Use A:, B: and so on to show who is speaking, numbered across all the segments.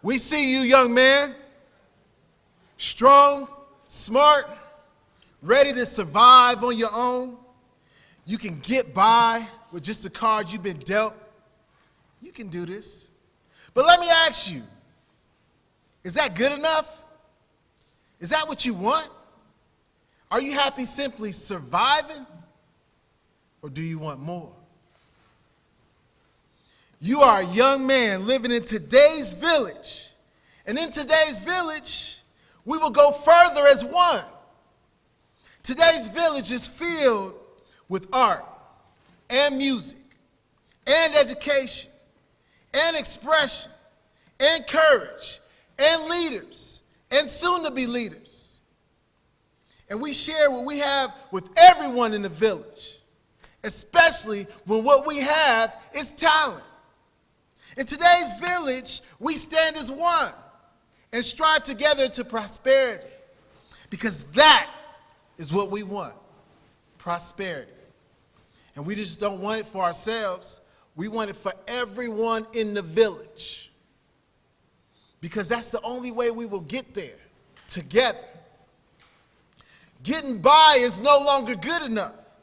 A: We see you, young man, strong, smart, ready to survive on your own. You can get by with just the cards you've been dealt. You can do this. But let me ask you, is that good enough? Is that what you want? Are you happy simply surviving, or do you want more? You are a young man living in today's village. And in today's village, we will go further as one. Today's village is filled with art and music and education and expression and courage and leaders and soon-to-be leaders. And we share what we have with everyone in the village, especially when what we have is talent. In today's village, we stand as one and strive together to prosperity, because that is what we want, prosperity. And we just don't want it for ourselves. We want it for everyone in the village, because that's the only way we will get there, together. Getting by is no longer good enough.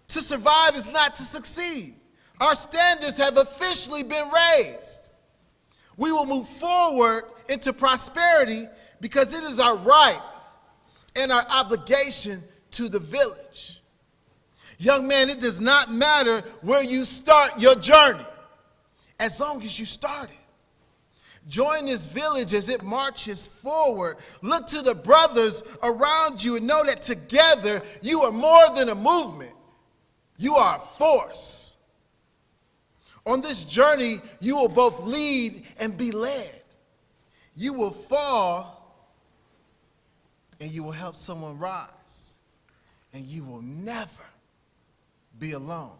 A: To survive is not to succeed. Our standards have officially been raised. We will move forward into prosperity because it is our right and our obligation to the village. Young man, it does not matter where you start your journey, as long as you started. Join this village as it marches forward. Look to the brothers around you and know that together you are more than a movement. You are a force. On this journey, you will both lead and be led. You will fall and you will help someone rise. And you will never be alone.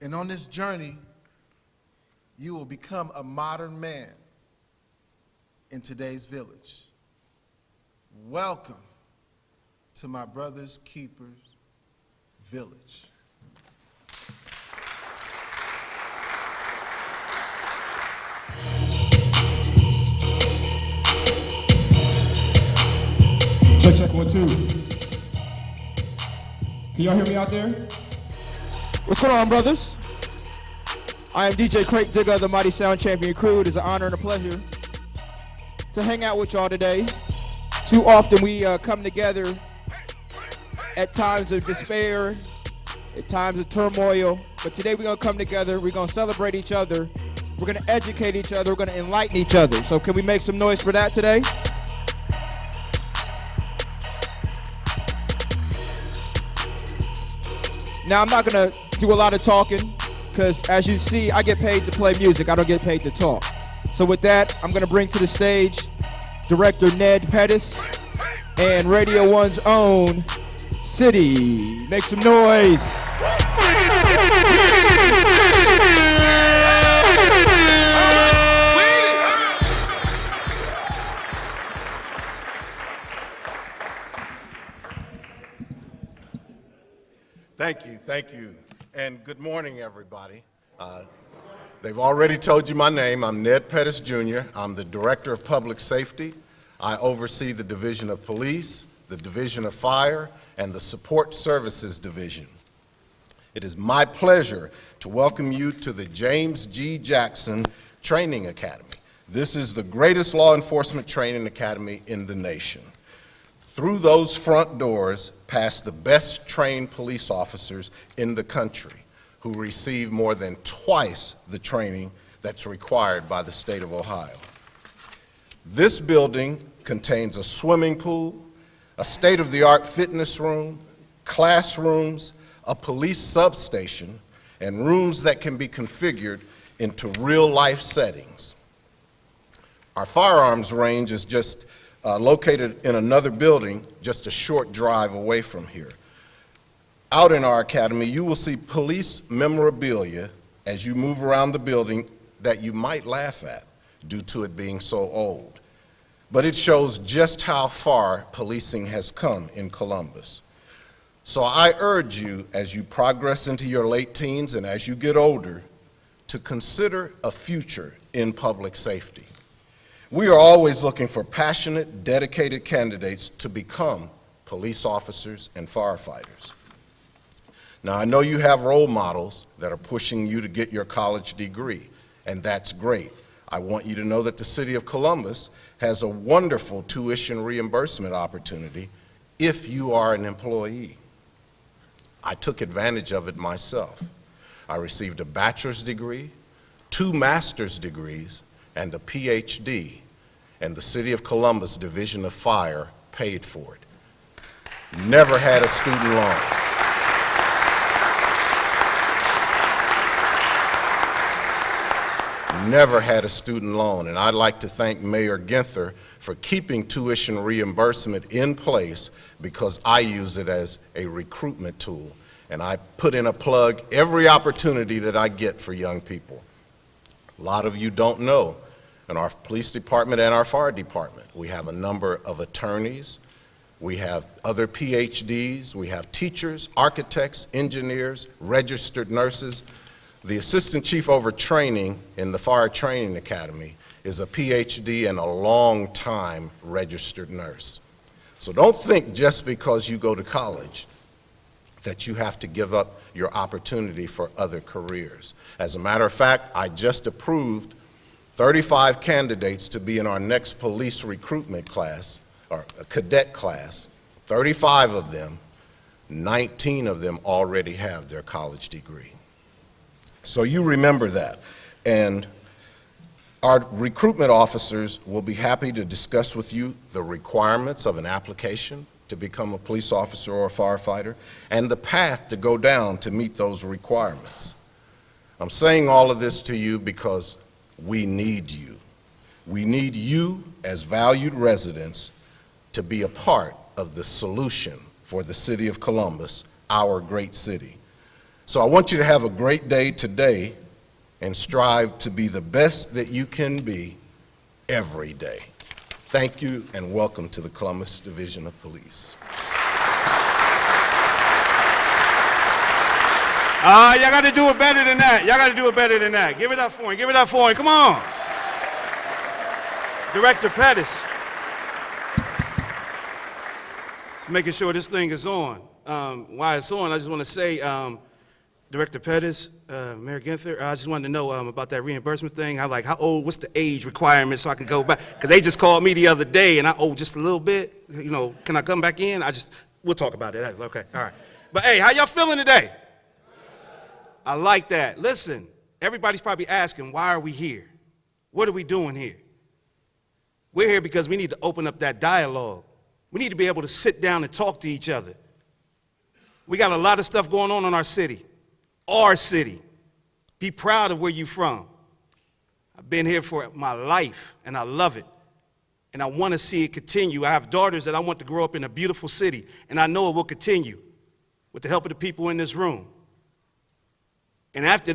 A: And on this journey, you will become a modern man in today's village. Welcome to my Brothers Keepers Village.
B: Check 1, 2. Can y'all hear me out there?
C: What's going on, brothers? I am DJ Crate Digger of the Mighty Sound Champion Crew. It is an honor and a pleasure to hang out with y'all today. Too often we come together at times of despair, at times of turmoil, but today we're going to come together, we're going to celebrate each other, we're going to educate each other, we're going to enlighten each other. So can we make some noise for that today? Now, I'm not going to do a lot of talking because, as you see, I get paid to play music. I don't get paid to talk. So with that, I'm going to bring to the stage Director Ned Pettis and Radio 1's own City. Make some noise.
D: Thank you, and good morning, everybody. They've already told you my name. I'm Ned Pettis, Jr. I'm the Director of Public Safety. I oversee the Division of Police, the Division of Fire, and the Support Services Division. It is my pleasure to welcome you to the James G. Jackson Training Academy. This is the greatest law enforcement training academy in the nation. Through those front doors pass the best trained police officers in the country who receive more than twice the training that's required by the state of Ohio. This building contains a swimming pool, a state-of-the-art fitness room, classrooms, a police substation, and rooms that can be configured into real-life settings. Our firearms range is just located in another building just a short drive away from here. Out in our academy, you will see police memorabilia as you move around the building that you might laugh at due to it being so old. But it shows just how far policing has come in Columbus. So I urge you, as you progress into your late teens and as you get older, to consider a future in public safety. We are always looking for passionate, dedicated candidates to become police officers and firefighters. Now, I know you have role models that are pushing you to get your college degree, and that's great. I want you to know that the City of Columbus has a wonderful tuition reimbursement opportunity if you are an employee. I took advantage of it myself. I received a bachelor's degree, 2 master's degrees, and a PhD, and the City of Columbus Division of Fire paid for it. Never had a student loan. Never had a student loan, and I'd like to thank Mayor Ginther for keeping tuition reimbursement in place because I use it as a recruitment tool, and I put in a plug every opportunity that I get for young people. A lot of you don't know, in our police department and our fire department, we have a number of attorneys, we have other PhDs, we have teachers, architects, engineers, registered nurses. The assistant chief over training in the Fire Training Academy is a PhD and a long-time registered nurse. So don't think just because you go to college that you have to give up your opportunity for other careers. As a matter of fact, I just approved 35 candidates to be in our next police recruitment class, or a cadet class. 35 of them, 19 of them already have their college degree. So you remember that. And our recruitment officers will be happy to discuss with you the requirements of an application to become a police officer or a firefighter and the path to go down to meet those requirements. I'm saying all of this to you because we need you. We need you as valued residents to be a part of the solution for the City of Columbus, our great city. So I want you to have a great day today and strive to be the best that you can be every day. Thank you and welcome to the Columbus Division of Police.
E: Y'all got to do it better than that. Y'all got to do it better than that. Give it up for him. Give it up for him. Come on. Director Pettis. Just making sure this thing is on. While it's on, I just want to say, Director Pettis, Mayor Ginther, I just wanted to know about that reimbursement thing. How old, what's the age requirement so I could go back? Because they just called me the other day and I owe just a little bit. You know, can I come back in? We'll talk about it. Okay, all right. But hey, how y'all feeling today? I like that. Listen, everybody's probably asking, why are we here? What are we doing here? We're here because we need to open up that dialogue. We need to be able to sit down and talk to each other. We got a lot of stuff going on in our city. Our city. Be proud of where you're from. I've been here for my life, and I love it. And I want to see it continue. I have daughters that I want to grow up in a beautiful city, and I know it will continue with the help of the people in this room. And after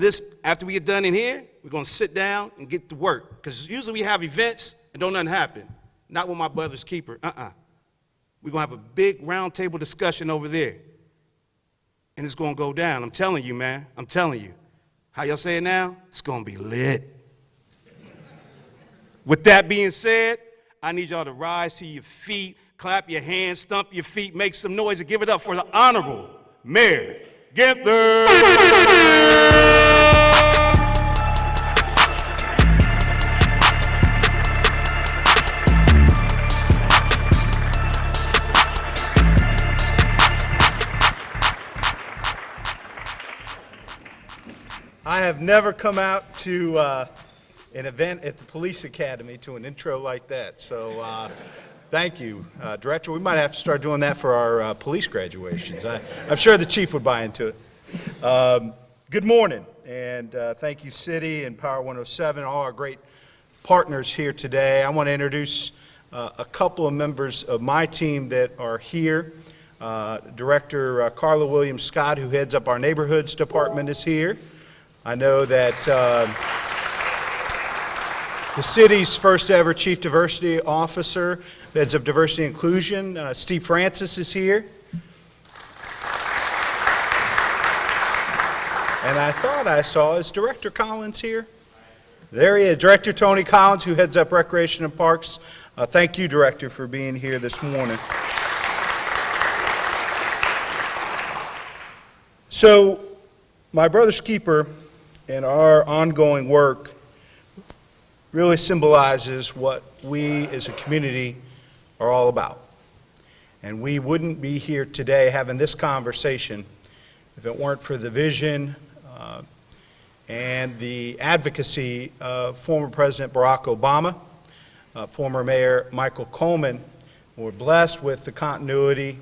E: we get done in here, we're going to sit down and get to work. Because usually we have events and don't nothing happen. Not with my brother's keeper. We're going to have a big round table discussion over there. And it's going to go down. I'm telling you, man. I'm telling you. How y'all say it now? It's going to be lit. With that being said, I need y'all to rise to your feet, clap your hands, stomp your feet, make some noise, and give it up for the Honorable Mayor Ginther.
F: I have never come out to an event at the Police Academy to an intro like that, so thank you, Director. We might have to start doing that for our police graduations. I'm sure the chief would buy into it. Good morning, and thank you, City and Power 107, all our great partners here today. I want to introduce a couple of members of my team that are here. Director Carla Williams Scott, who heads up our Neighborhoods Department, is here. I know that the city's first ever Chief Diversity Officer, heads of Diversity and Inclusion, Steve Francis, is here. And I thought I saw, is Director Collins here? There he is, Director Tony Collins, who heads up Recreation and Parks. Thank you, Director, for being here this morning. So, my brother's keeper and our ongoing work really symbolizes what we as a community are all about. And we wouldn't be here today having this conversation if it weren't for the vision and the advocacy of former President Barack Obama, former Mayor Michael Coleman. We're blessed with the continuity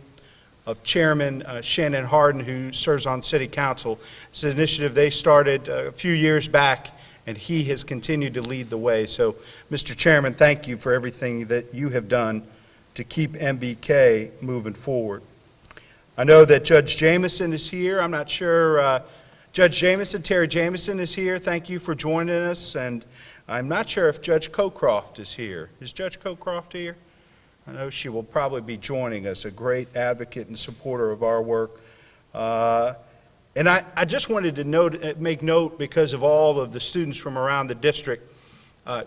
F: of Chairman Shannon Hardin, who serves on City Council. It's an initiative they started a few years back, and he has continued to lead the way. So, Mr. Chairman, thank you for everything that you have done to keep MBK moving forward. I know that Judge Jamison is here. I'm not sure, Judge Jamison, Terry Jamison is here. Thank you for joining us. And I'm not sure if Judge Cocroft is here. Is Judge Cocroft here? I know she will probably be joining us, a great advocate and supporter of our work. And I just wanted to make note, because of all of the students from around the district,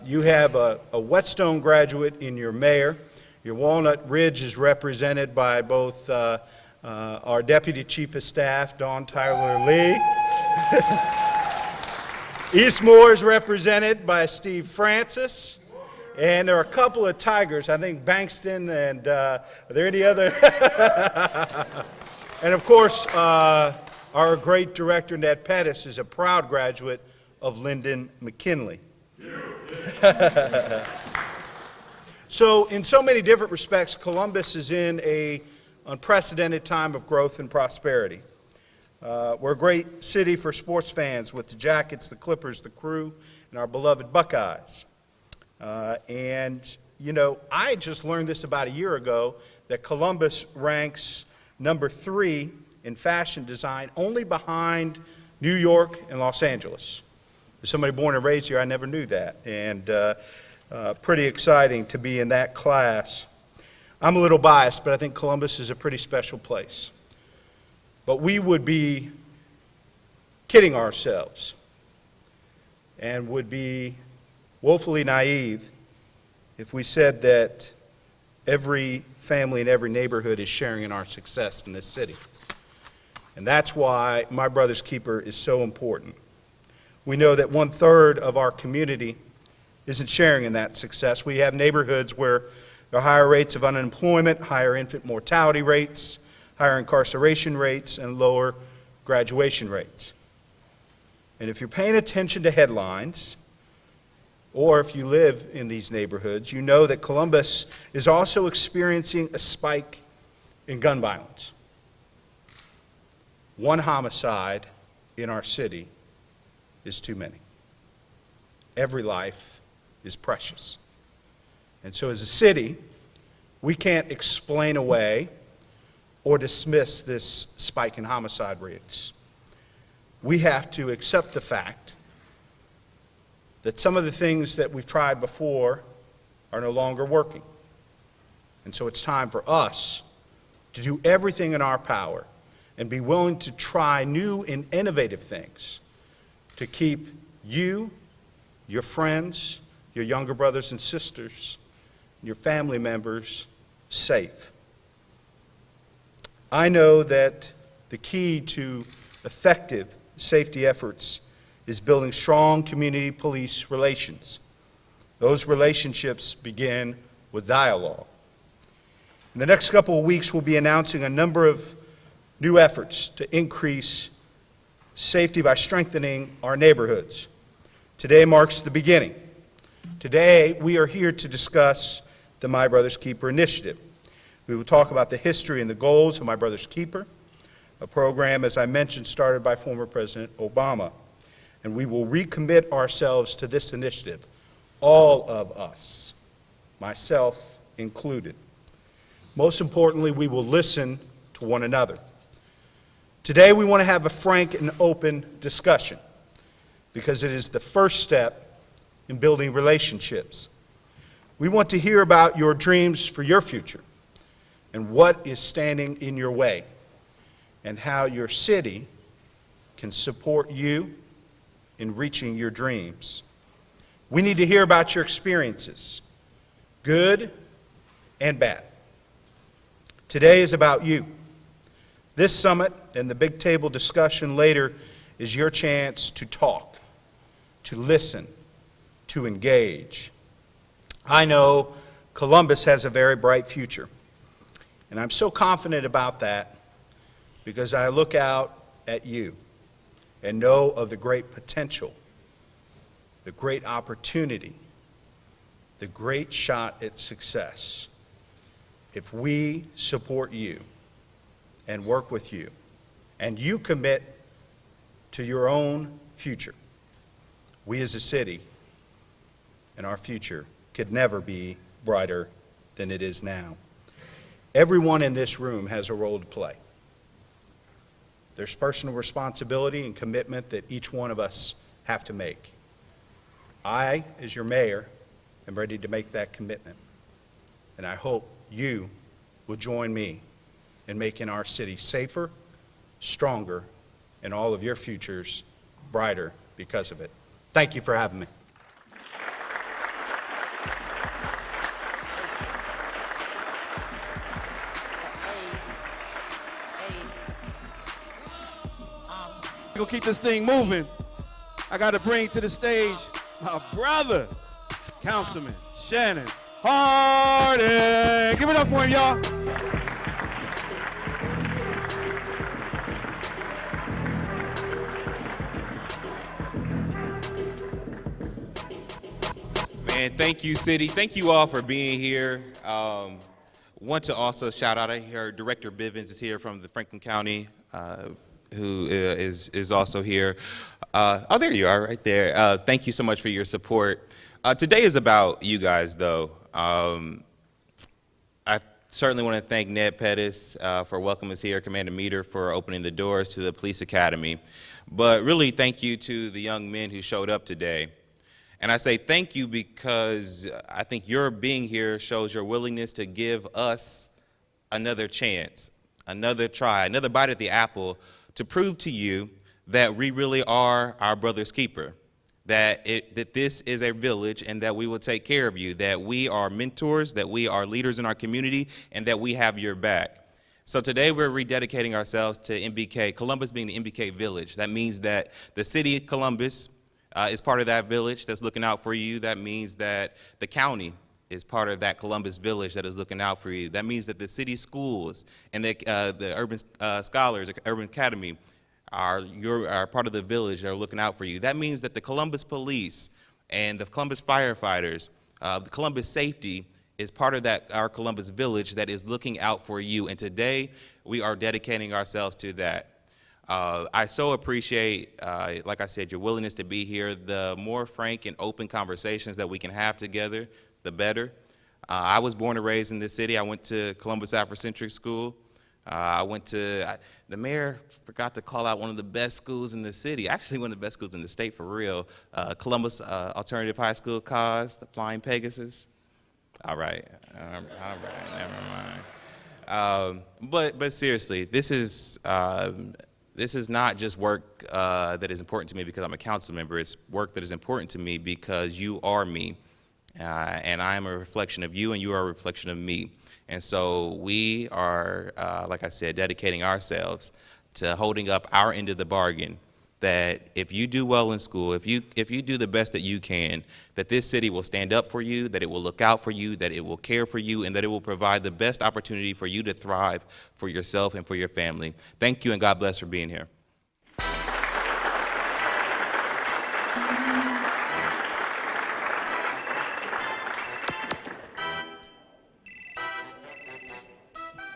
F: you have a Whetstone graduate in your mayor. Your Walnut Ridge is represented by both our Deputy Chief of Staff, Dawn Tyler Lee. Eastmore is represented by Steve Francis. And there are a couple of Tigers, I think Bankston, and are there any other? And of course, our great director, Ned Pettis, is a proud graduate of Lyndon McKinley. So in so many different respects, Columbus is in an unprecedented time of growth and prosperity. We're a great city for sports fans with the Jackets, the Clippers, the Crew, and our beloved Buckeyes. And, you know, I just learned this about a year ago, that Columbus ranks number 3 in fashion design, only behind New York and Los Angeles. As somebody born and raised here, I never knew that. And pretty exciting to be in that class. I'm a little biased, but I think Columbus is a pretty special place. But we would be kidding ourselves and would be woefully naive if we said that every family in every neighborhood is sharing in our success in this city. And that's why My Brother's Keeper is so important. We know that 1/3 of our community isn't sharing in that success. We have neighborhoods where there are higher rates of unemployment, higher infant mortality rates, higher incarceration rates, and lower graduation rates. And if you're paying attention to headlines, or if you live in these neighborhoods, you know that Columbus is also experiencing a spike in gun violence. One homicide in our city is too many. Every life is precious. And so as a city, we can't explain away or dismiss this spike in homicide rates. We have to accept the fact that some of the things that we've tried before are no longer working. And so it's time for us to do everything in our power and be willing to try new and innovative things to keep you, your friends, your younger brothers and sisters, your family members safe. I know that the key to effective safety efforts is building strong community police relations. Those relationships begin with dialogue. In the next couple of weeks, we'll be announcing a number of new efforts to increase safety by strengthening our neighborhoods. Today marks the beginning. Today, we are here to discuss the My Brother's Keeper initiative. We will talk about the history and the goals of My Brother's Keeper, a program, as I mentioned, started by former President Obama. And we will recommit ourselves to this initiative, all of us, myself included. Most importantly, we will listen to one another. Today, we want to have a frank and open discussion because it is the first step in building relationships. We want to hear about your dreams for your future and what is standing in your way and how your city can support you in reaching your dreams. We need to hear about your experiences, good and bad. Today is about you. This summit and the big table discussion later is your chance to talk, to listen, to engage. I know Columbus has a very bright future, and I'm so confident about that because I look out at you and know of the great potential, the great opportunity, the great shot at success. If we support you and work with you, and you commit to your own future, we as a city and our future could never be brighter than it is now. Everyone in this room has a role to play. There's personal responsibility and commitment that each one of us have to make. I, as your mayor, am ready to make that commitment, and I hope you will join me in making our city safer, stronger, and all of your futures brighter because of it. Thank you for having me.
E: We'll keep this thing moving. I got to bring to the stage my brother, Councilman Shannon Harding. Give it up for him, y'all.
G: Man, thank you, City. Thank you all for being here. Want to also shout out, I hear Director Bivens is here from the Franklin County, who is also here. Oh, there you are, right there. Thank you so much for your support. Today is about you guys, though. I certainly want to thank Ned Pettis for welcoming us here, Commander Meter for opening the doors to the Police Academy. But really, thank you to the young men who showed up today. And I say thank you because I think your being here shows your willingness to give us another chance, another try, another bite at the apple to prove to you that we really are our brother's keeper, that this is a village and that we will take care of you, that we are mentors, that we are leaders in our community, and that we have your back. So today we're rededicating ourselves to MBK, Columbus being the MBK village. That means that the city of Columbus is part of that village that's looking out for you. That means that the county is part of that Columbus village that is looking out for you. That means that the city schools and the urban scholars, urban academy, are part of the village that are looking out for you. That means that the Columbus police and the Columbus firefighters, the Columbus safety is part of our Columbus village that is looking out for you. And today we are dedicating ourselves to that. I so appreciate, like I said, your willingness to be here. The more frank and open conversations that we can have together, the better. I was born and raised in this city. I went to Columbus Afrocentric School. The mayor forgot to call out one of the best schools in the city, actually one of the best schools in the state for real, Columbus Alternative High School, CAUS, the Flying Pegasus. All right, never mind. But seriously, this is not just work that is important to me because I'm a council member. It's work that is important to me because you are me, and I am a reflection of you, and you are a reflection of me. And so we are, like I said, dedicating ourselves to holding up our end of the bargain, that if you do well in school, if you do the best that you can, that this city will stand up for you, that it will look out for you, that it will care for you, and that it will provide the best opportunity for you to thrive for yourself and for your family. Thank you, and God bless for being here.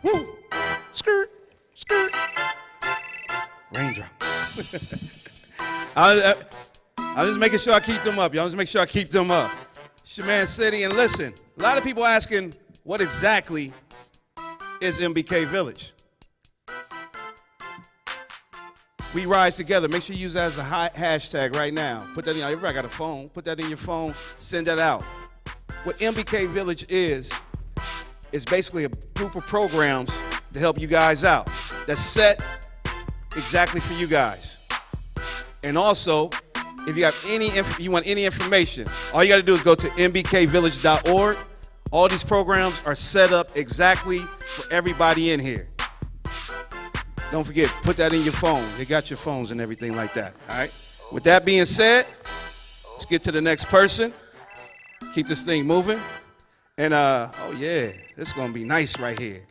E: Woo! Skirt, skirt. Raindrop. I'm just making sure I keep them up, y'all. Just make sure I keep them up. It's your man City, and listen, a lot of people asking what exactly is MBK Village. We rise together. Make sure you use that as a hashtag right now. Put that in. Everybody got a phone. Put that in your phone. Send that out. What MBK Village is basically a group of programs to help you guys out. That's set exactly for you guys. And also, if you have you want any information, all you got to do is go to mbkvillage.org. All these programs are set up exactly for everybody in here. Don't forget, put that in your phone. They got your phones and everything like that, all right? With that being said, let's get to the next person. Keep this thing moving. And, oh yeah, this is gonna be nice right here.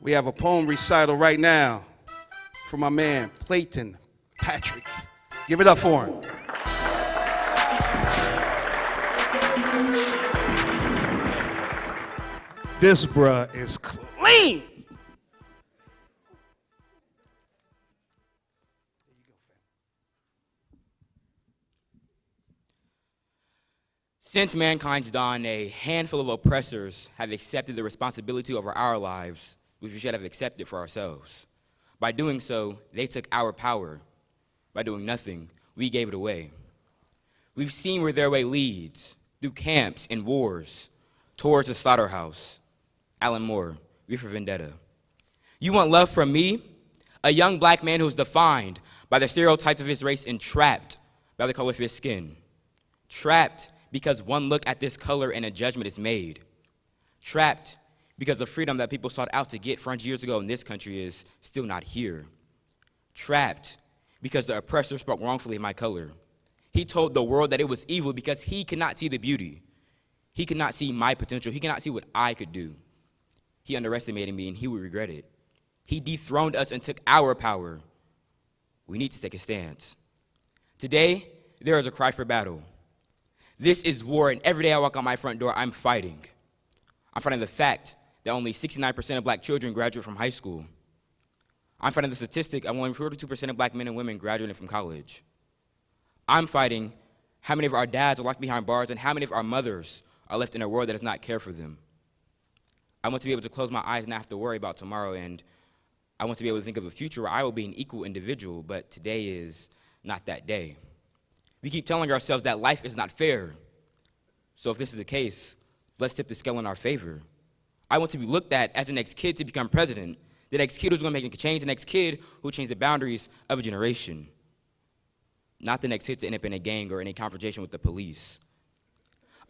E: We have a poem recital right now from my man, Clayton Patrick. Give it up for him. This bruh is clean.
H: Since mankind's dawn, a handful of oppressors have accepted the responsibility over our lives, which we should have accepted for ourselves. By doing so, they took our power. By doing nothing, we gave it away. We've seen where their way leads, through camps and wars, towards the slaughterhouse. Alan Moore, V for Vendetta. You want love from me? A young black man who's defined by the stereotypes of his race and trapped by the color of his skin. Trapped because one look at this color and a judgment is made. Trapped because the freedom that people sought out to get 400 years ago in this country is still not here. Trapped because the oppressor spoke wrongfully of my color. He told the world that it was evil because he could not see the beauty. He could not see my potential. He could not see what I could do. He underestimated me and he would regret it. He dethroned us and took our power. We need to take a stance. Today, there is a cry for battle. This is war, and every day I walk out my front door, I'm fighting. I'm fighting the fact that only 69% of black children graduate from high school. I'm fighting the statistic of only 42% of black men and women graduating from college. I'm fighting how many of our dads are locked behind bars and how many of our mothers are left in a world that does not care for them. I want to be able to close my eyes and not have to worry about tomorrow, and I want to be able to think of a future where I will be an equal individual, but today is not that day. We keep telling ourselves that life is not fair. So if this is the case, let's tip the scale in our favor. I want to be looked at as the next kid to become president, the next kid who's going to make a change, the next kid who will change the boundaries of a generation. Not the next kid to end up in a gang or in a confrontation with the police.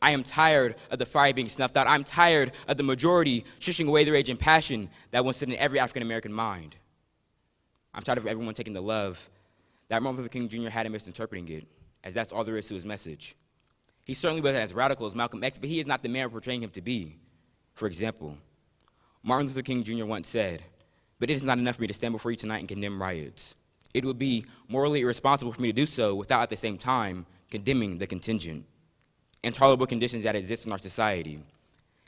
H: I am tired of the fire being snuffed out. I'm tired of the majority shushing away the rage and passion that once stood in every African-American mind. I'm tired of everyone taking the love that Martin Luther King Jr. had and misinterpreting it, as that's all there is to his message. He certainly wasn't as radical as Malcolm X, but he is not the man we're portraying him to be. For example, Martin Luther King Jr. once said, "But it is not enough for me to stand before you tonight and condemn riots. It would be morally irresponsible for me to do so without at the same time condemning the contingent, intolerable conditions that exist in our society.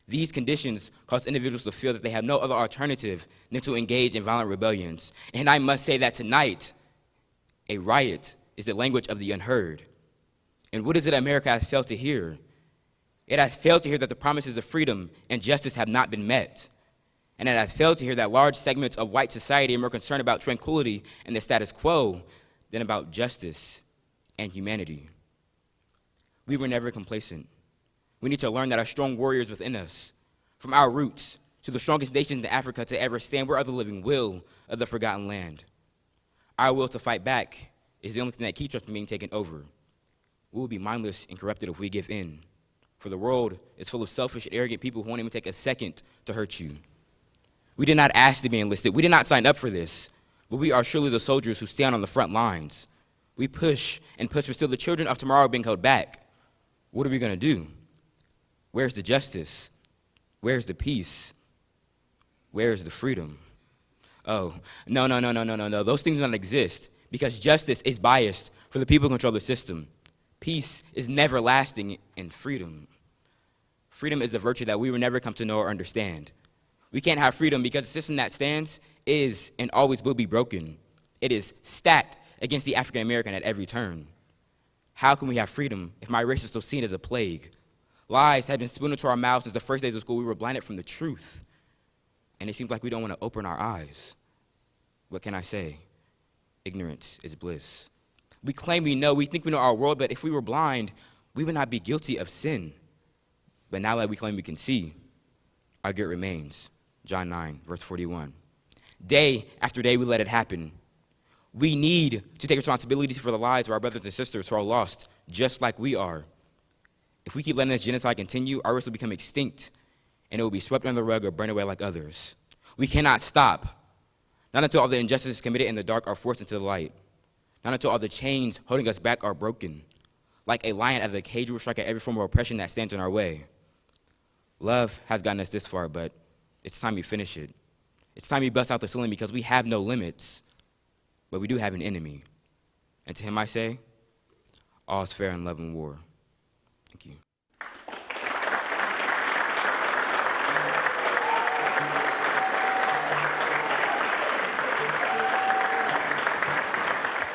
H: These conditions cause individuals to feel that they have no other alternative than to engage in violent rebellions. And I must say that tonight, a riot is the language of the unheard. And what is it America has failed to hear? It has failed to hear that the promises of freedom and justice have not been met. And it has failed to hear that large segments of white society are more concerned about tranquility and the status quo than about justice and humanity. We were never complacent. We need to learn that our strong warriors within us, from our roots to the strongest nations in Africa to ever stand, we're of the living will of the forgotten land. Our will to fight back is the only thing that keeps us from being taken over. We will be mindless and corrupted if we give in. For the world is full of selfish and arrogant people who won't even take a second to hurt you. We did not ask to be enlisted. We did not sign up for this. But we are surely the soldiers who stand on the front lines. We push and push, but still the children of tomorrow are being held back. What are we going to do? Where's the justice? Where's the peace? Where's the freedom? Oh, no. Those things don't exist because justice is biased for the people who control the system. Peace is never lasting, and freedom is a virtue that we will never come to know or understand. We can't have freedom because the system that stands is and always will be broken. It is stacked against the African American at every turn. How can we have freedom if my race is still seen as a plague? Lies have been spooned into our mouths since the first days of school. We were blinded from the truth. And it seems like we don't want to open our eyes. What can I say? Ignorance is bliss. We claim we know, we think we know our world, but if we were blind, we would not be guilty of sin. But now that we claim we can see, our guilt remains. John 9, verse 41. Day after day, we let it happen. We need to take responsibilities for the lives of our brothers and sisters who are lost, just like we are. If we keep letting this genocide continue, our race will become extinct, and it will be swept under the rug or burned away like others. We cannot stop, not until all the injustices committed in the dark are forced into the light, not until all the chains holding us back are broken. Like a lion out of the cage, we will strike at every form of oppression that stands in our way. Love has gotten us this far, but it's time we finish it. It's time we bust out the ceiling because we have no limits, but we do have an enemy. And to him I say, all is fair in love and war. Thank you.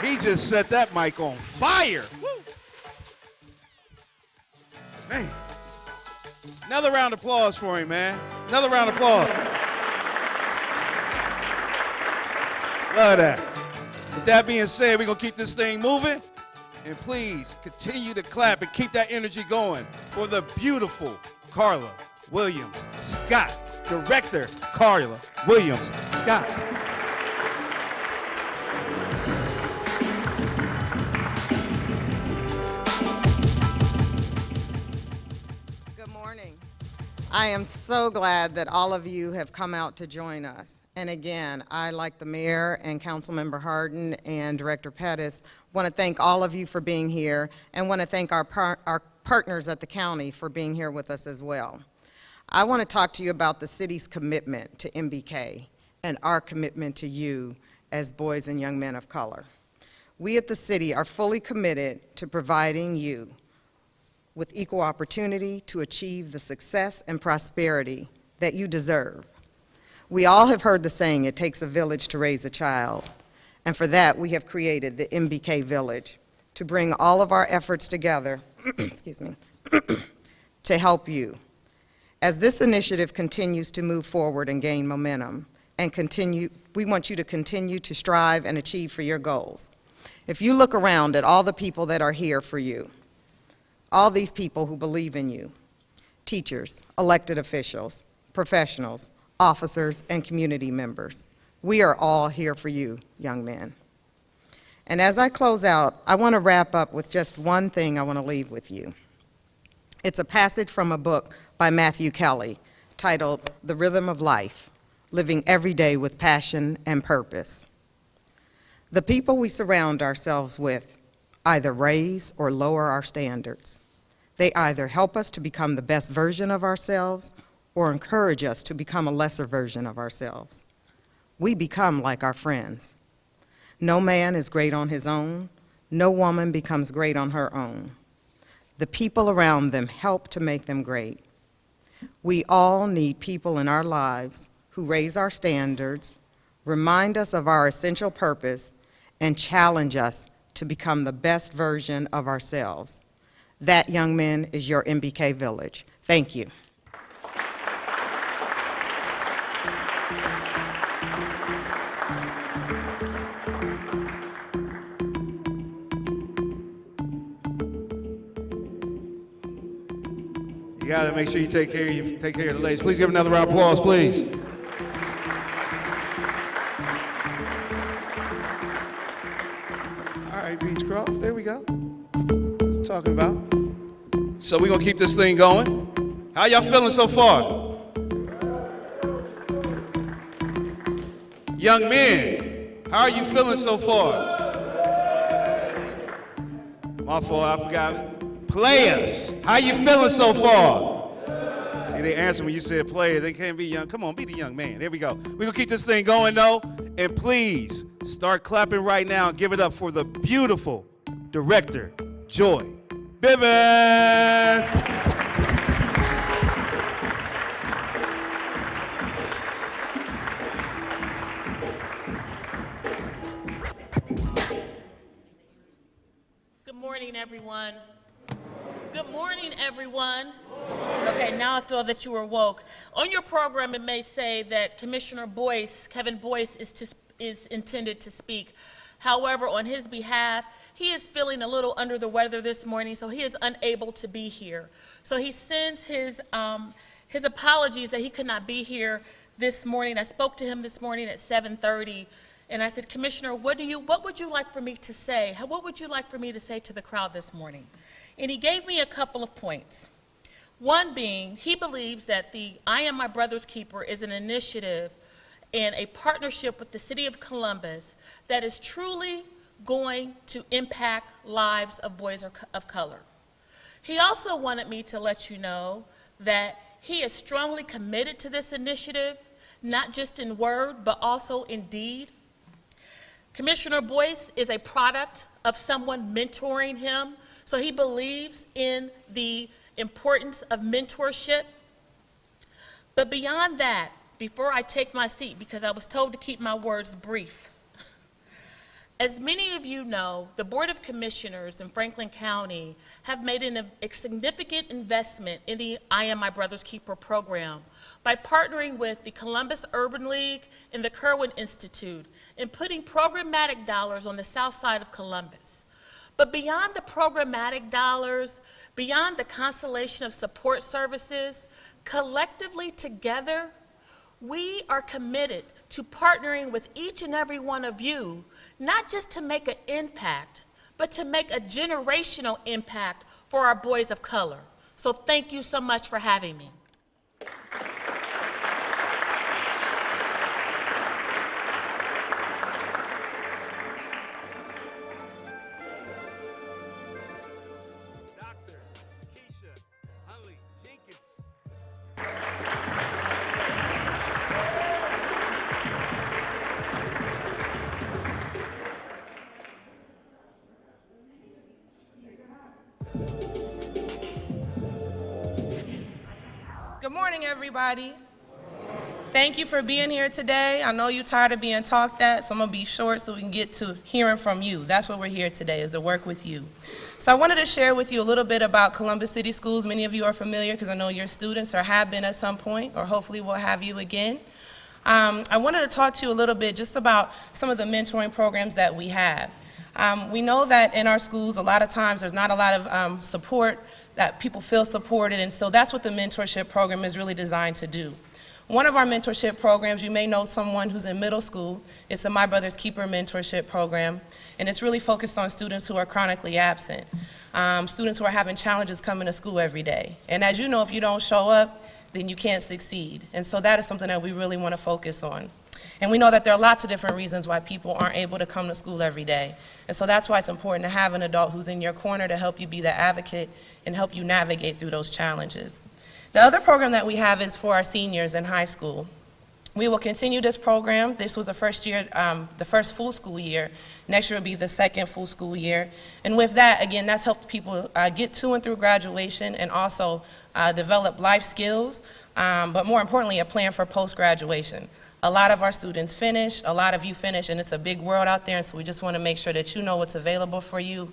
E: He just set that mic on fire. Woo. Man. Another round of applause for him, man. Another round of applause. Love that. With that being said, we're going to keep this thing moving. And please continue to clap and keep that energy going for the beautiful Carla Williams Scott. Director Carla Williams Scott.
I: Good morning. I am so glad that all of you have come out to join us. And again, I, like the mayor and Councilmember Harden and Director Pettis, want to thank all of you for being here and want to thank our partners at the county for being here with us as well. I want to talk to you about the city's commitment to MBK and our commitment to you as boys and young men of color. We at the city are fully committed to providing you with equal opportunity to achieve the success and prosperity that you deserve. We all have heard the saying, it takes a village to raise a child. And for that, we have created the MBK Village to bring all of our efforts together, excuse me, to help you. As this initiative continues to move forward and gain momentum, and we want you to continue to strive and achieve for your goals. If you look around at all the people that are here for you, all these people who believe in you, teachers, elected officials, professionals, officers, and community members. We are all here for you, young men. And as I close out, I want to wrap up with just one thing I want to leave with you. It's a passage from a book by Matthew Kelly titled The Rhythm of Life, Living Every Day with Passion and Purpose. The people we surround ourselves with either raise or lower our standards. They either help us to become the best version of ourselves or encourage us to become a lesser version of ourselves. We become like our friends. No man is great on his own. No woman becomes great on her own. The people around them help to make them great. We all need people in our lives who raise our standards, remind us of our essential purpose, and challenge us to become the best version of ourselves. That, young men, is your MBK Village. Thank you.
E: You gotta make sure you take care of the ladies. Please give another round of applause, please. All right, Beechcroft, there we go. That's what I'm talking about. So we're gonna keep this thing going. How y'all feeling so far? Young men, how are you feeling so far? My fault, I forgot. Players, how you feeling so far? See, they answer when you said players. They can't be young. Come on, be the young man. There we go. We're going to keep this thing going, though. And please, start clapping right now and give it up for the beautiful director, Joy Bivens.
J: Good morning, everyone. Good morning, everyone. Okay, now I feel that you are woke. On your program, it may say that Commissioner Boyce, Kevin Boyce, is intended to speak. However, on his behalf, he is feeling a little under the weather this morning, so he is unable to be here. So he sends his apologies that he could not be here this morning. I spoke to him this morning at 7:30, And I said, Commissioner, what would you like for me to say? What would you like for me to say to the crowd this morning? And he gave me a couple of points. One being, he believes that the I Am My Brother's Keeper is an initiative and a partnership with the City of Columbus that is truly going to impact lives of boys of color. He also wanted me to let you know that he is strongly committed to this initiative, not just in word, but also in deed. Commissioner Boyce is a product of someone mentoring him, so he believes in the importance of mentorship. But beyond that, before I take my seat, because I was told to keep my words brief, as many of you know, the Board of Commissioners in Franklin County have made a significant investment in the I Am My Brother's Keeper program by partnering with the Columbus Urban League and the Kerwin Institute and putting programmatic dollars on the south side of Columbus. But beyond the programmatic dollars, beyond the constellation of support services, collectively together, we are committed to partnering with each and every one of you, not just to make an impact, but to make a generational impact for our boys of color. So thank you so much for having me.
E: Dr. Keisha Hunley Jenkins.
K: Good morning, everybody. Thank you for being here today. I know you're tired of being talked at, so I'm gonna be short so we can get to hearing from you. That's what we're here today, is to work with you. So I wanted to share with you a little bit about Columbus City Schools. Many of you are familiar because I know you're students or have been at some point, or hopefully we'll have you again. I wanted to talk to you a little bit just about some of the mentoring programs that we have. We know that in our schools, a lot of times there's not a lot of support, that people feel supported, and so that's what the mentorship program is really designed to do. One of our mentorship programs, you may know someone who's in middle school. It's the My Brother's Keeper mentorship program, and it's really focused on students who are chronically absent, students who are having challenges coming to school every day. And as you know, if you don't show up, then you can't succeed. And so that is something that we really want to focus on. And we know that there are lots of different reasons why people aren't able to come to school every day. And so that's why it's important to have an adult who's in your corner to help you be the advocate and help you navigate through those challenges. The other program that we have is for our seniors in high school. We will continue this program. This was the first year, the first full school year. Next year will be the second full school year. And with that, again, that's helped people get to and through graduation and also develop life skills, but more importantly, a plan for post-graduation. A lot of our students finish, a lot of you finish, and it's a big world out there, and so we just want to make sure that you know what's available for you.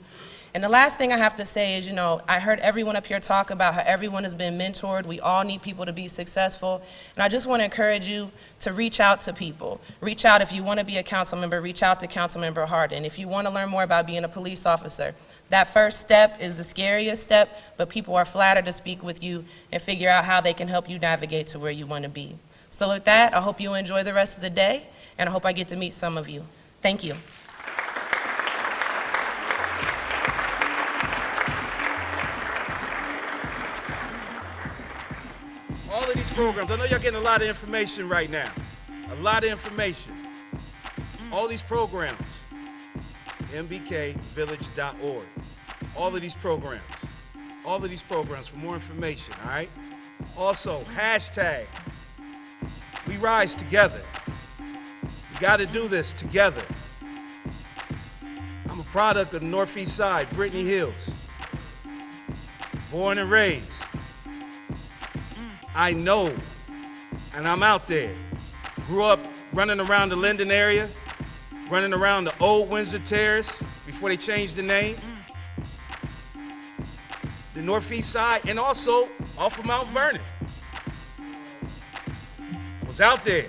K: And the last thing I have to say is, I heard everyone up here talk about how everyone has been mentored. We all need people to be successful. And I just want to encourage you to reach out to people. Reach out if you want to be a council member, reach out to Councilmember Harden. If you want to learn more about being a police officer, that first step is the scariest step, but people are flattered to speak with you and figure out how they can help you navigate to where you want to be. So with that, I hope you enjoy the rest of the day, and I hope I get to meet some of you. Thank you.
E: All of these programs, I know y'all getting a lot of information right now. A lot of information. All these programs, mbkvillage.org. All of these programs for more information, all right? Also, hashtag, we rise together. We got to do this together. I'm a product of the Northeast Side, Brittany Hills. Born and raised. I know, and I'm out there. Grew up running around the Linden area, running around the old Windsor Terrace before they changed the name. The Northeast Side, and also off of Mount Vernon. Was out there.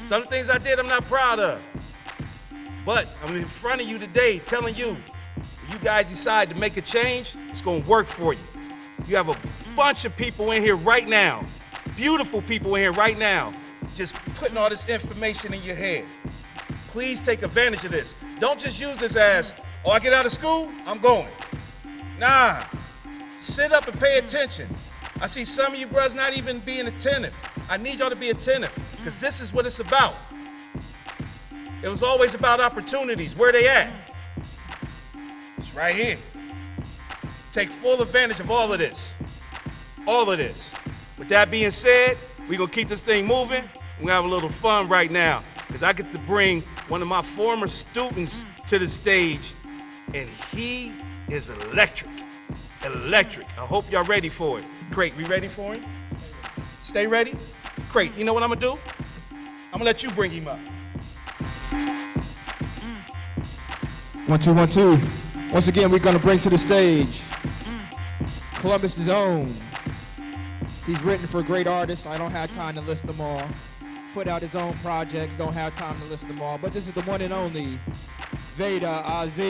E: Some things I did I'm not proud of. But I'm in front of you today telling you, if you guys decide to make a change, it's gonna work for you. You have a bunch of people in here right now, beautiful people in here right now, just putting all this information in your head. please take advantage of this. Don't just use this as, oh, I get out of school, I'm going. Nah, sit up and pay attention. I see some of you brothers not even being attentive. I need y'all to be attentive, because this is what it's about. It was always about opportunities. Where they at? It's right here. Take full advantage of all of this. All of this. With that being said, we're gonna keep this thing moving. We're gonna have a little fun right now, because I get to bring one of my former students to the stage, and he is electric. Electric. I hope y'all ready for it. Great, we ready for him? Stay ready? Great, you know what I'm gonna do? I'm gonna let you bring him up.
C: 1, 2, 1, 2. Once again, we're gonna bring to the stage Columbus' own. He's written for great artists. I don't have time to list them all. Put out his own projects. Don't have time to list them all. But this is the one and only Veda Aziz.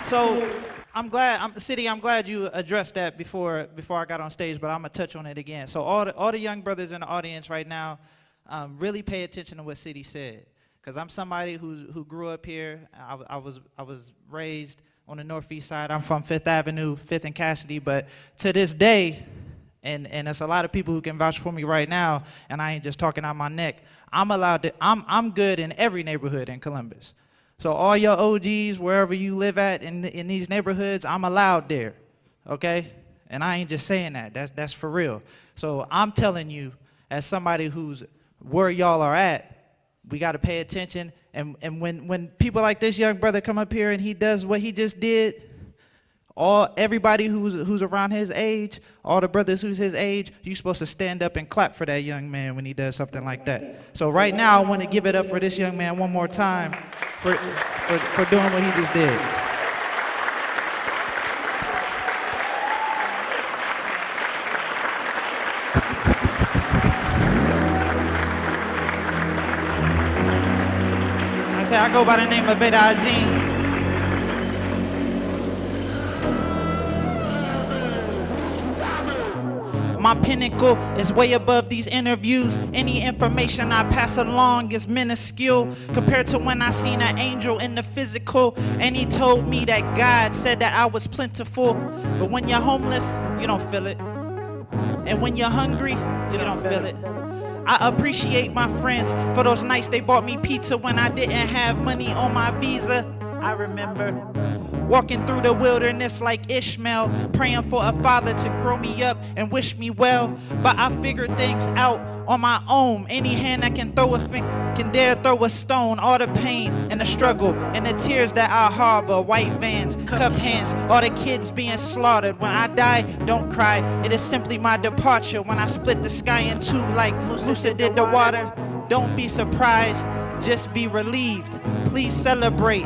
L: So I'm glad you addressed that before I got on stage, but I'm gonna touch on it again. So all the young brothers in the audience right now, really pay attention to what City said, because I'm somebody who grew up here. I was raised on the northeast side. I'm from 5th Avenue, 5th and Cassidy, but to this day, and there's a lot of people who can vouch for me right now, and I ain't just talking out my neck, I'm good in every neighborhood in Columbus. So all your OGs, wherever you live at in these neighborhoods, I'm allowed there, okay? And I ain't just saying that, that's for real. So I'm telling you, as somebody who's where y'all are at, we gotta pay attention. And when people like this young brother come up here and he does what he just did, everybody who's around his age, all the brothers who's his age, you're supposed to stand up and clap for that young man when he does something like that. So right now, I want to give it up for this young man one more time for doing what he just did. I go by the name of Veda Aziz. My pinnacle is way above these interviews. Any information I pass along is minuscule compared to when I seen an angel in the physical, and he told me that God said that I was plentiful. But when you're homeless, you don't feel it. And when you're hungry, you don't feel it. I appreciate my friends for those nights they bought me pizza when I didn't have money on my visa. I remember walking through the wilderness like Ishmael, praying for a father to grow me up and wish me well. But I figured things out on my own. Any hand that can dare throw a stone. All the pain and the struggle and the tears that I harbor. White vans, cuffed hands, all the kids being slaughtered. When I die, don't cry. It is simply my departure. When I split the sky in two like Musa did the water. Don't be surprised, just be relieved. Please celebrate.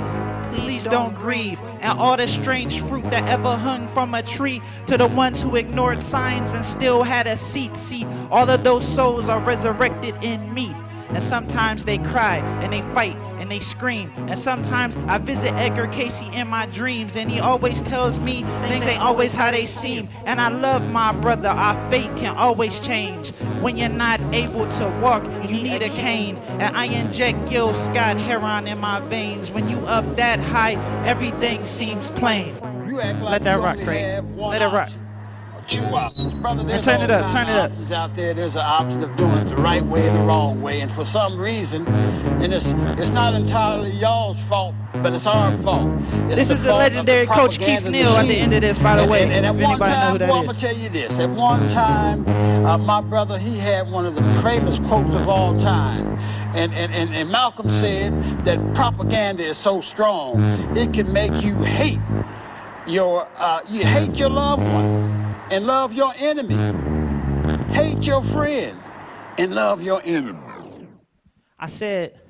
L: Please don't grieve. And all the strange fruit that ever hung from a tree, to the ones who ignored signs and still had a seat. See, all of those souls are resurrected in me. And sometimes they cry and they fight and they scream. And sometimes I visit Edgar Casey in my dreams, and he always tells me things ain't always how they seem. And I love my brother, our fate can always change. When you're not able to walk, you need a cane. And I inject Gil Scott heroin in my veins. When you up that high, everything seems plain. Let that rock, Craig. Let it rock.
M: Two options. Brother, there's
L: turn it
M: all
L: up,
M: kinds
L: turn it
M: of
L: up.
M: options out there. There's an option of doing it the right way and the wrong way. And for some reason, and it's not entirely y'all's fault, but it's our fault.
L: This is the legendary Coach Keith Neal at the end of this, by the way,
M: And at
L: if
M: one
L: anybody know
M: time,
L: who that
M: well, I'm
L: is.
M: going to tell you this. At one time, my brother, he had one of the famous quotes of all time. And Malcolm said that propaganda is so strong, it can make you hate your loved one and love your enemy. Hate your friend and love your enemy.
L: I said,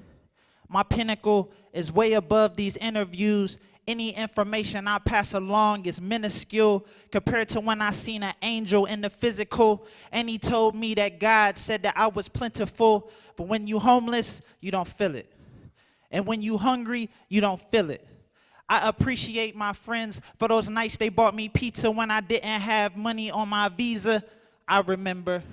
L: my pinnacle is way above these interviews. Any information I pass along is minuscule compared to when I seen an angel in the physical, and he told me that God said that I was plentiful. But when you homeless, you don't feel it. And when you hungry, you don't feel it. I appreciate my friends for those nights they bought me pizza when I didn't have money on my visa. I remember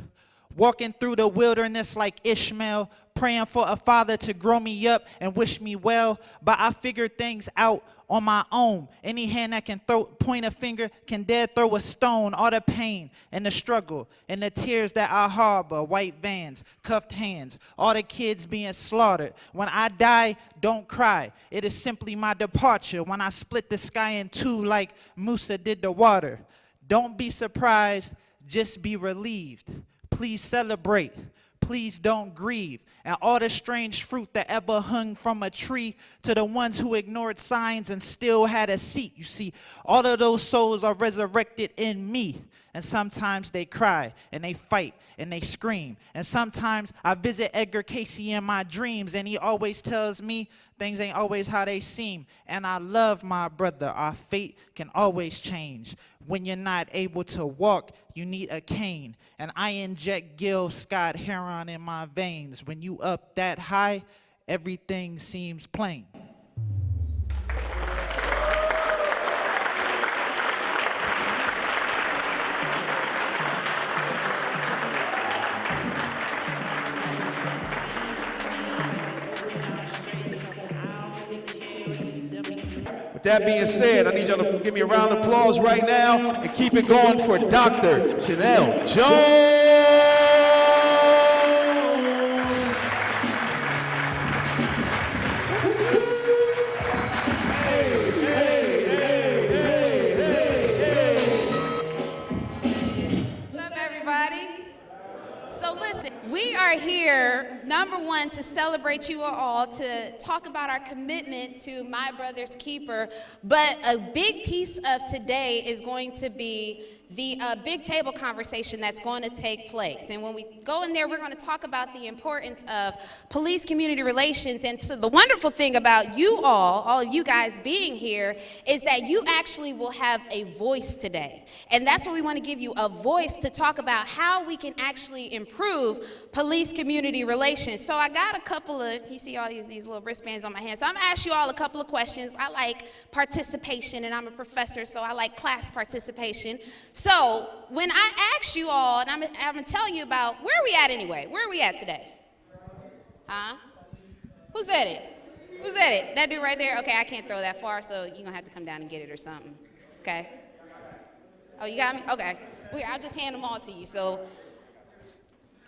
L: walking through the wilderness like Ishmael, praying for a father to grow me up and wish me well, but I figured things out on my own. Any hand that can point a finger can dare throw a stone. All the pain and the struggle and the tears that I harbor, white vans, cuffed hands, all the kids being slaughtered. When I die, don't cry. It is simply my departure when I split the sky in two like Musa did the water. Don't be surprised, just be relieved. Please celebrate. Please don't grieve. And all the strange fruit that ever hung from a tree, to the ones who ignored signs and still had a seat. You see, all of those souls are resurrected in me. And sometimes they cry and they fight and they scream. And sometimes I visit Edgar Casey in my dreams, and he always tells me things ain't always how they seem. And I love my brother. Our fate can always change. When you're not able to walk, you need a cane. And I inject Gil Scott Heron in my veins. When you up that high, everything seems plain.
N: With that being said, I need y'all to give me a round of applause right now and keep it going for Dr. Chanel Jones.
O: What's up, everybody? So listen, we are here, number one, to celebrate you all, to talk about our commitment to My Brother's Keeper, but a big piece of today is going to be the big table conversation that's going to take place. And when we go in there, we're going to talk about the importance of police-community relations. And so the wonderful thing about you all of you guys being here, is that you actually will have a voice today. And that's what we want to give you, a voice to talk about how we can actually improve police-community relations. So I got a couple of, you see all these little wristbands on my hands. So I'm going to ask you all a couple of questions. I like participation, and I'm a professor, so I like class participation. So when I ask you all, and I'm going to tell you about, where are we at anyway? Where are we at today? Huh? Who said it? Who said it? That dude right there? Okay, I can't throw that far, so you're going to have to come down and get it or something. Okay? Oh, you got me? Okay. I'll just hand them all to you. So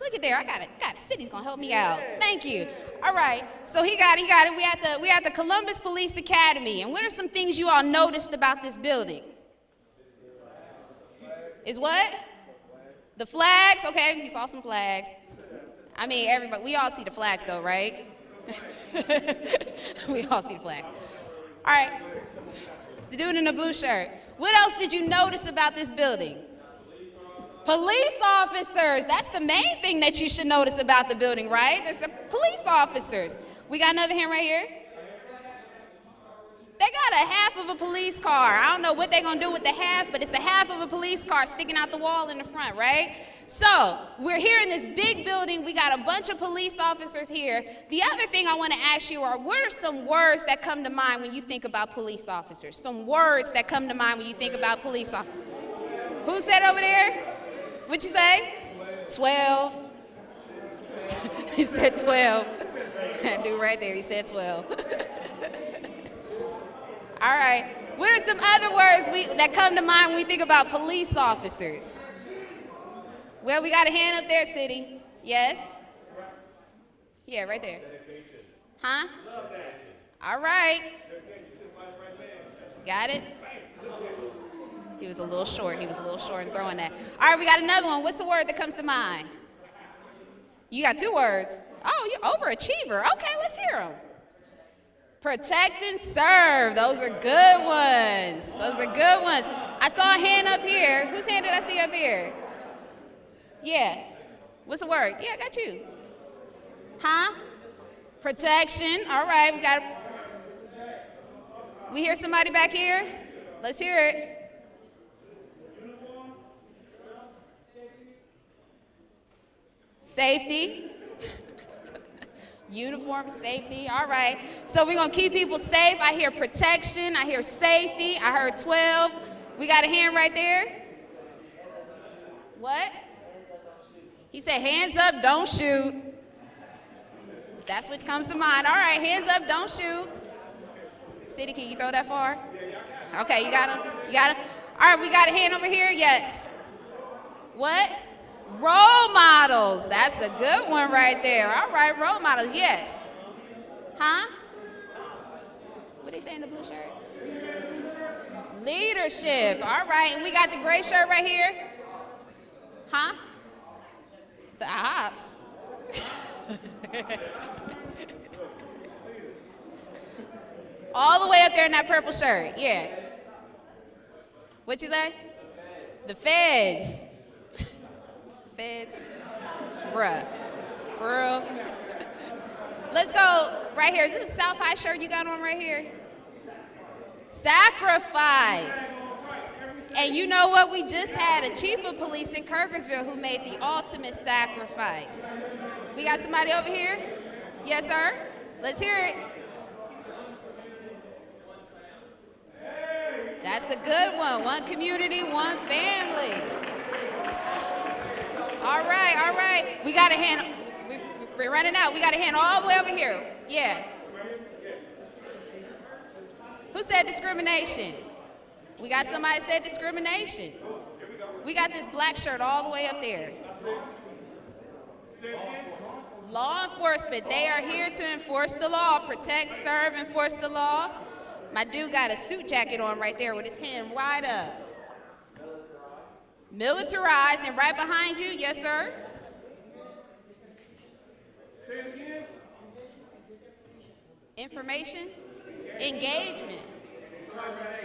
O: look at there. I got it. City's going to help me out. Thank you. All right. So he got it. We at the Columbus Police Academy. And what are some things you all noticed about this building? Is what? The flags? Okay, we saw some flags. I mean, everybody, we all see the flags though, right? We all see the flags. All right, it's the dude in the blue shirt. What else did you notice about this building? Police officers. That's the main thing that you should notice about the building, right? There's police officers. We got another hand right here. They got a half of a police car. I don't know what they're gonna do with the half, but it's a half of a police car sticking out the wall in the front, right? So we're here in this big building. We got a bunch of police officers here. The other thing I wanna ask you are, what are some words that come to mind when you think about police officers? Some words that come to mind when you think about police officers. Who said over there? What'd you say? 12. He said 12. That dude right there, he said 12. All right, what are some other words that come to mind when we think about police officers? Well, we got a hand up there, City. Yes? Yeah, right there. Huh? All right. Got it? He was a little short in throwing that. All right, we got another one. What's the word that comes to mind? You got two words. Oh, you're overachiever. Okay, let's hear them. Protect and serve. Those are good ones. I saw a hand up here. Whose hand did I see up here? Yeah. What's the word? Yeah, I got you. Huh? Protection. All right, we hear somebody back here? Let's hear it. Safety. Uniform, safety, all right. So we're gonna keep people safe. I hear protection, I hear safety, I heard 12. We got a hand right there. What? He said, hands up, don't shoot. That's what comes to mind. All right, hands up, don't shoot. City, can you throw that far? Okay, you got him? You got him? All right, we got a hand over here, yes. What? Role models. That's a good one right there. All right, role models, yes. Huh? What they say in the blue shirt? Leadership. All right, and we got the gray shirt right here. Huh? The ops. All the way up there in that purple shirt, yeah. What you say? The feds. Feds. Bruh. For real? Let's go right here. Is this a South High shirt you got on right here? Sacrifice. And you know what? We just had a chief of police in Kirkersville who made the ultimate sacrifice. We got somebody over here? Yes, sir? Let's hear it. That's a good one. One community, one family. All right, all right. We got a hand. We're running out. We got a hand all the way over here. Yeah. Who said discrimination? We got somebody that said discrimination. We got this black shirt all the way up there. Law enforcement, they are here to enforce the law, protect, serve, enforce the law. My dude got a suit jacket on right there with his hand wide up. Militarized, and right behind you, yes, sir? Information? Engagement.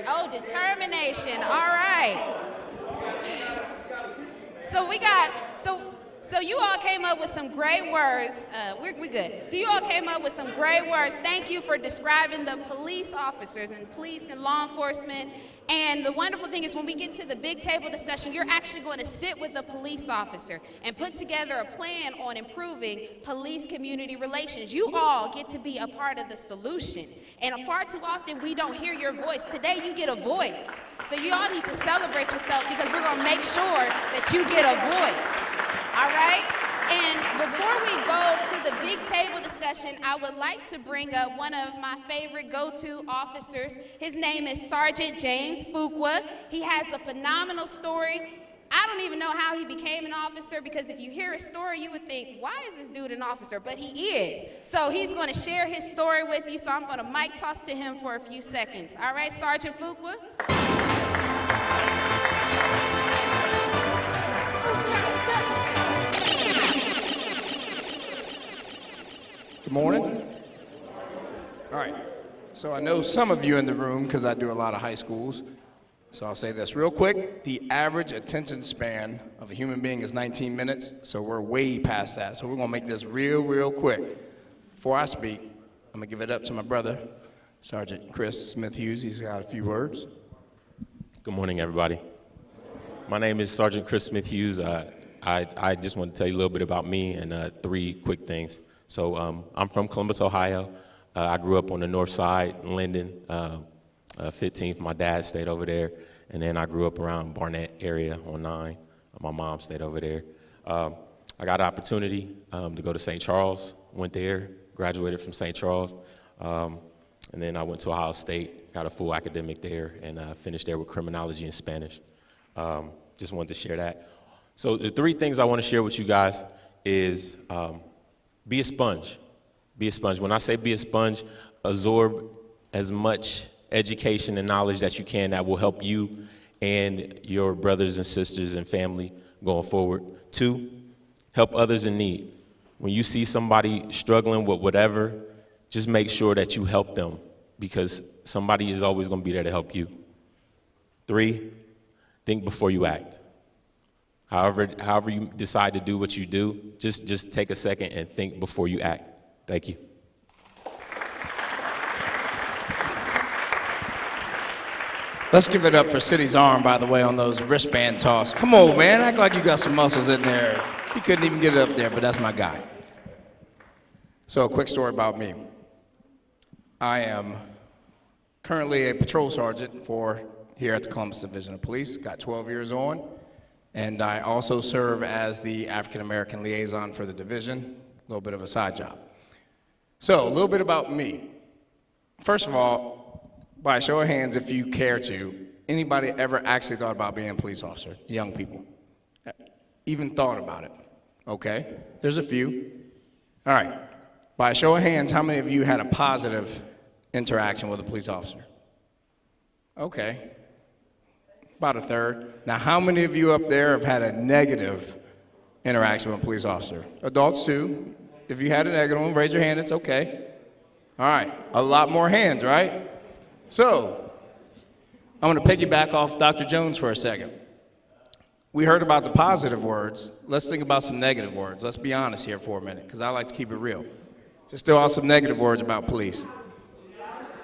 O: Oh, determination, all right. So we got, so you all came up with some great words. We're good. So you all came up with some great words. Thank you for describing the police officers and police and law enforcement. And the wonderful thing is when we get to the big table discussion, you're actually going to sit with a police officer and put together a plan on improving police-community relations. You all get to be a part of the solution. And far too often, we don't hear your voice. Today, you get a voice. So you all need to celebrate yourself because we're going to make sure that you get a voice. All right? And before we go to the big table discussion, I would like to bring up one of my favorite go-to officers. His name is Sergeant James Fuqua. He has a phenomenal story. I don't even know how he became an officer because if you hear his story, you would think, why is this dude an officer? But he is. So he's going to share his story with you, so I'm going to mic toss to him for a few seconds. All right, Sergeant Fuqua?
C: Good morning. All right. So I know some of you in the room because I do a lot of high schools. So I'll say this real quick. The average attention span of a human being is 19 minutes. So we're way past that. So we're going to make this real quick. Before I speak, I'm going to give it up to my brother, Sergeant Chris Smith Hughes. He's got a few words.
P: Good morning, everybody. My name is Sergeant Chris Smith Hughes. I just want to tell you a little bit about me and 3 quick things. So I'm from Columbus, Ohio. I grew up on the north side in Linden, 15th. My dad stayed over there. And then I grew up around Barnett area on 9. My mom stayed over there. I got an opportunity to go to St. Charles. Went there, graduated from St. Charles. And then I went to Ohio State, got a full academic there, and finished there with criminology and Spanish. Just wanted to share that. So the 3 things I want to share with you guys is be a sponge. Be a sponge. When I say be a sponge, absorb as much education and knowledge that you can that will help you and your brothers and sisters and family going forward. 2, help others in need. When you see somebody struggling with whatever, just make sure that you help them because somebody is always going to be there to help you. 3, think before you act. However you decide to do what you do, just take a second and think before you act. Thank you.
C: Let's give it up for City's arm, by the way, on those wristband toss. Come on, man. Act like you got some muscles in there. He couldn't even get it up there, but that's my guy. So a quick story about me. I am currently a patrol sergeant for here at the Columbus Division of Police. Got 12 years on.
Q: And I also serve as the African American liaison for the division, a little bit of a side job. So, a little bit about me. First of all, by a show of hands, if you care to, anybody ever actually thought about being a police officer? Young people. Even thought about it. Okay, there's a few. All right, by a show of hands, how many of you had a positive interaction with a police officer? Okay, about a third. Now, how many of you up there have had a negative interaction with a police officer? Adults too. If you had a negative one, raise your hand, it's okay. All right, a lot more hands, right? So, I'm gonna piggyback off Dr. Jones for a second. We heard about the positive words. Let's think about some negative words. Let's be honest here for a minute, because I like to keep it real. Just throw out some negative words about police.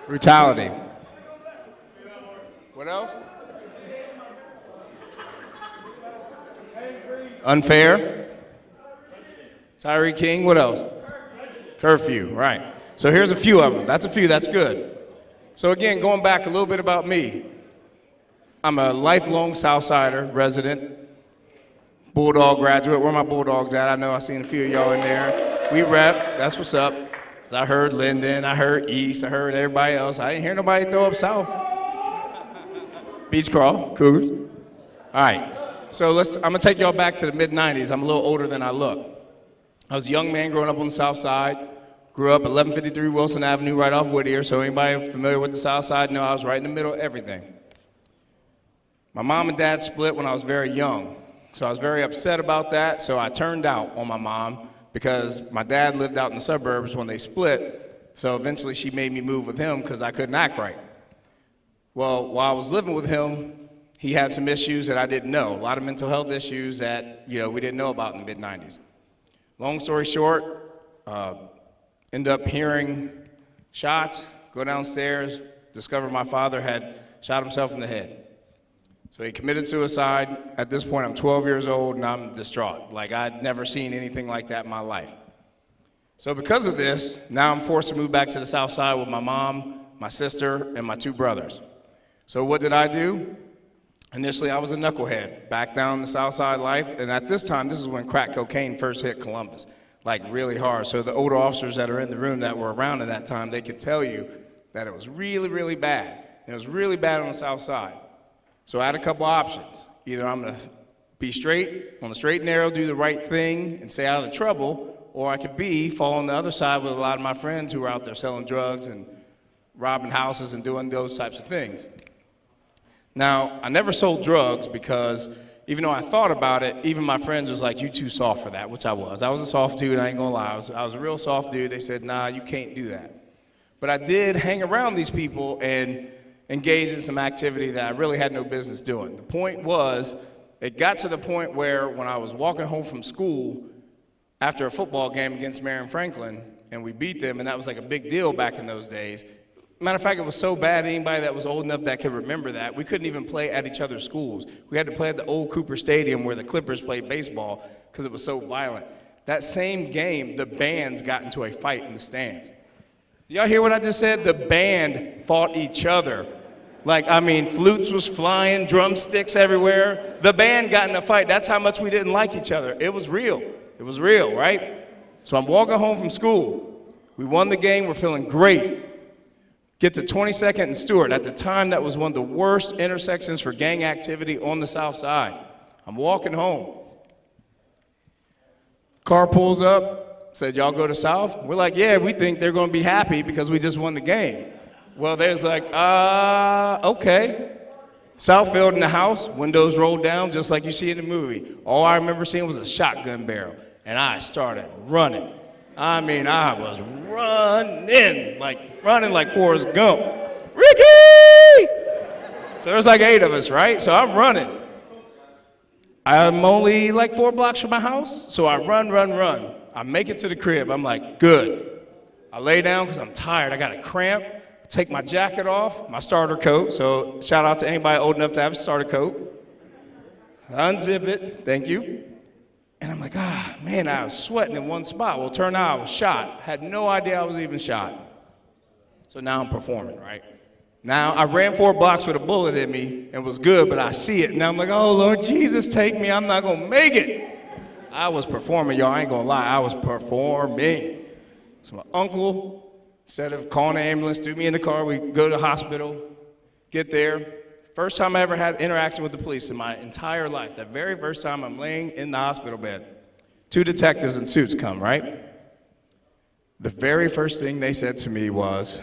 Q: Brutality. What else? Unfair. Tyree King, what else? Curfew, right. So here's a few of them. That's a few, that's good. So again, going back a little bit about me. I'm a lifelong Southsider resident, Bulldog graduate. Where are my Bulldogs at? I know I've seen a few of y'all in there. We rep, that's what's up. 'Cause I heard Linden, I heard East, I heard everybody else. I didn't hear nobody throw up South. Beechcroft, Cougars. All right, so I'm gonna take y'all back to the mid-90s. I'm a little older than I look. I was a young man growing up on the South Side. Grew up 1153 Wilson Avenue right off Whittier, so anybody familiar with the South Side know I was right in the middle of everything. My mom and dad split when I was very young, so I was very upset about that, so I turned out on my mom because my dad lived out in the suburbs when they split, so eventually she made me move with him because I couldn't act right. Well, while I was living with him, he had some issues that I didn't know, a lot of mental health issues that we didn't know about in the mid-90s. Long story short, end up hearing shots, go downstairs, discover my father had shot himself in the head. So he committed suicide. At this point, I'm 12 years old and I'm distraught. Like I'd never seen anything like that in my life. So because of this, now I'm forced to move back to the South Side with my mom, my sister, and my two brothers. So what did I do? Initially, I was a knucklehead, back down the South Side life, and at this time, this is when crack cocaine first hit Columbus, like really hard. So the older officers that are in the room that were around at that time, they could tell you that it was really, really bad. It was really bad on the South Side. So I had a couple options. Either I'm gonna be straight, on the straight and narrow, do the right thing, and stay out of the trouble, or I could fall on the other side with a lot of my friends who were out there selling drugs and robbing houses and doing those types of things. Now, I never sold drugs because even though I thought about it, even my friends was like, you too soft for that, which I was. I was a soft dude, I ain't gonna lie. I was a real soft dude. They said, nah, you can't do that. But I did hang around these people and engage in some activity that I really had no business doing. The point was, it got to the point where when I was walking home from school after a football game against Marion Franklin, and we beat them, and that was like a big deal back in those days. Matter of fact, it was so bad, anybody that was old enough that could remember that, we couldn't even play at each other's schools. We had to play at the old Cooper Stadium where the Clippers played baseball because it was so violent. That same game, the bands got into a fight in the stands. Y'all hear what I just said? The band fought each other. Like, I mean, flutes was flying, drumsticks everywhere. The band got in a fight. That's how much we didn't like each other. It was real. It was real, right? So I'm walking home from school. We won the game. We're feeling great. Get to 22nd and Stewart. At the time, that was one of the worst intersections for gang activity on the South Side. I'm walking home. Car pulls up, said, y'all go to South? We're like, yeah, we think they're going to be happy because we just won the game. Well, there's like, okay. Southfield in the house, windows rolled down just like you see in the movie. All I remember seeing was a shotgun barrel, and I started running. I mean, I was running like Forrest Gump. Ricky! So there's like 8 of us, right? So I'm running. I'm only like 4 blocks from my house, so I run. I make it to the crib. I'm like, good. I lay down because I'm tired. I got a cramp. Take my jacket off, my starter coat. So shout out to anybody old enough to have a starter coat. Unzip it, thank you. And I'm like, man, I was sweating in one spot. Well, turned out I was shot. Had no idea I was even shot. So now I'm performing, right? Now, I ran 4 blocks with a bullet in me and was good, but I see it. Now I'm like, oh, Lord Jesus, take me. I'm not going to make it. I was performing, y'all. I ain't going to lie. I was performing. So my uncle, instead of calling an ambulance, threw me in the car. We go to the hospital, get there. First time I ever had interaction with the police in my entire life. That very first time I'm laying in the hospital bed. 2 detectives in suits come, right? The very first thing they said to me was,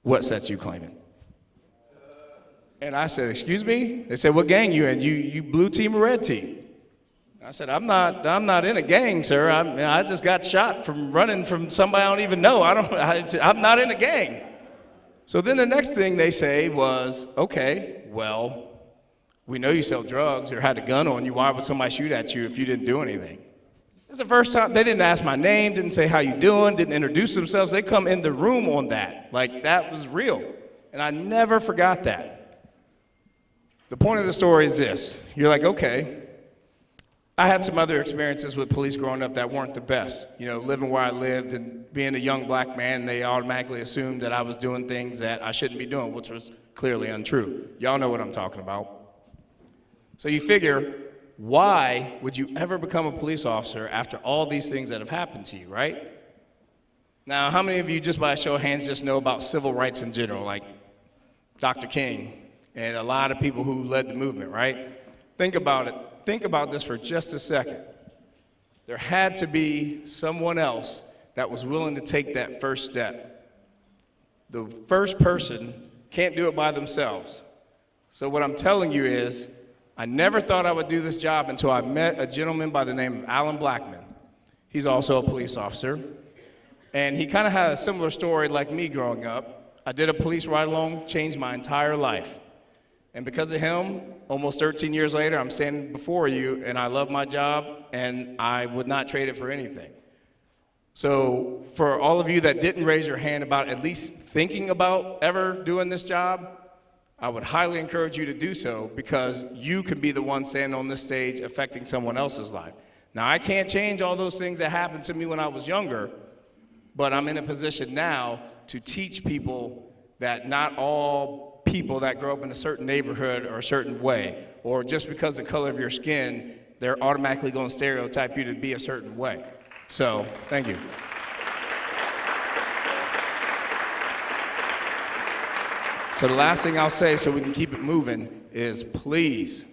Q: what sets you claiming? And I said, excuse me? They said, what gang you in? You blue team or red team? I said, I'm not in a gang, sir. I just got shot from running from somebody I don't even know. I'm not in a gang. So then the next thing they say was, okay, well, we know you sell drugs or had a gun on you. Why would somebody shoot at you if you didn't do anything? It's the first time. They didn't ask my name, didn't say how you doing, didn't introduce themselves. They come in the room on that. Like, that was real. And I never forgot that. The point of the story is this. You're like, okay, I had some other experiences with police growing up that weren't the best. You know, living where I lived and being a young black man, they automatically assumed that I was doing things that I shouldn't be doing, which was clearly untrue. Y'all know what I'm talking about. So you figure, why would you ever become a police officer after all these things that have happened to you, right? Now, how many of you, just by a show of hands, just know about civil rights in general, like Dr. King and a lot of people who led the movement, right? Think about it. Think about this for just a second. There had to be someone else that was willing to take that first step. The first person can't do it by themselves. So what I'm telling you is, I never thought I would do this job until I met a gentleman by the name of Alan Blackman. He's also a police officer. And he kind of had a similar story like me growing up. I did a police ride-along, changed my entire life. And because of him, almost 13 years later, I'm standing before you, and I love my job, and I would not trade it for anything. So for all of you that didn't raise your hand about at least thinking about ever doing this job, I would highly encourage you to do so, because you can be the one standing on this stage affecting someone else's life. Now, I can't change all those things that happened to me when I was younger, but I'm in a position now to teach people that not all people that grow up in a certain neighborhood or a certain way, or just because of the color of your skin, they're automatically going to stereotype you to be a certain way. So, thank you. So the last thing I'll say so we can keep it moving is, please,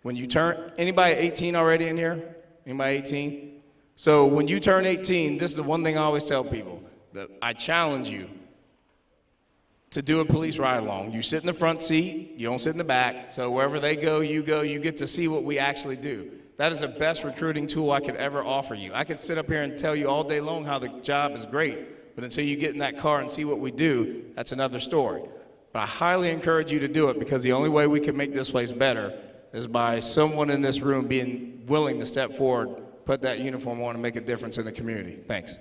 Q: when you turn, anybody 18 already in here? Anybody 18? So when you turn 18, this is the one thing I always tell people, that I challenge you to do a police ride-along. You sit in the front seat, you don't sit in the back, so wherever they go, you get to see what we actually do. That is the best recruiting tool I could ever offer you. I could sit up here and tell you all day long how the job is great, but until you get in that car and see what we do, that's another story. But I highly encourage you to do it, because the only way we can make this place better is by someone in this room being willing to step forward, put that uniform on, and make a difference in the community. Thanks.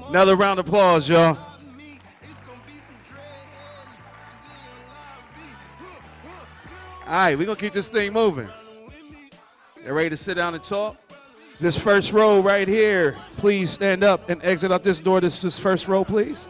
N: Another round of applause, y'all. All right, we're going to keep this thing moving. You ready to sit down and talk? This first row right here, please stand up and exit out this door. This first row, please.